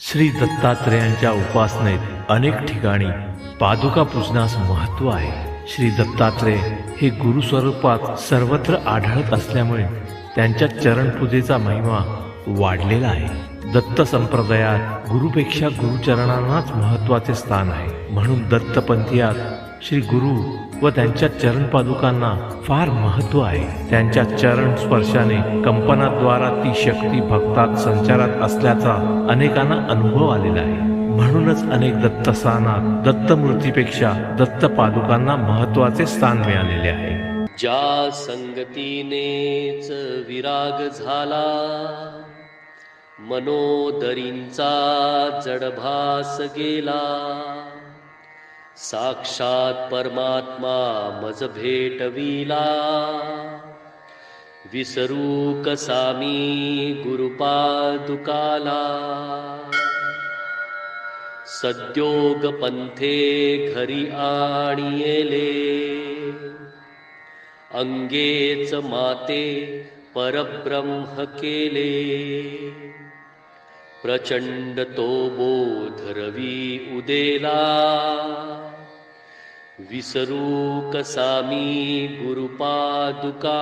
श्री दत्तात्रेयांच्या उपासनेत अनेक ठिकाणी पादुका पूजनास महत्त्व आहे। श्री दत्तात्रेय हे गुरुस्वरूपात सर्वत्र आढळत असल्यामुळे त्यांच्या चरणपूजेचा महिमा वाढलेला आहे। दत्त संप्रदायात गुरुपेक्षा गुरुचरणांनाच महत्त्वाचे स्थान आहे। म्हणून दत्तपंथीयात श्री गुरु व त्यांच्या चरण पादुकांना फार महत्त्व आहे। त्यांच्या चरण स्पर्शाने कंपनाद्वारा ती शक्ती भक्तात संचारात असल्याचा अनेकांना अनुभव आलेला आहे। म्हणूनच अनेक दत्तस्थानात दत्तमूर्तीपेक्षा दत्त पादुकांना महत्त्वाचे स्थान मिळालेले आहे। ज्या संगतीनेच विराग झाला, मनोदरींचा जडभास गेला। साक्षात परमात्मा मज भेटविला, विसरू कसा मी गुरुपादुकाला। सद्योग पंथे घरी आणिले, अंगेच माते परब्रह्म केले। प्रचंड तो बोध रवी उदेला, विसरू कसा मी गुरुपादुकाला।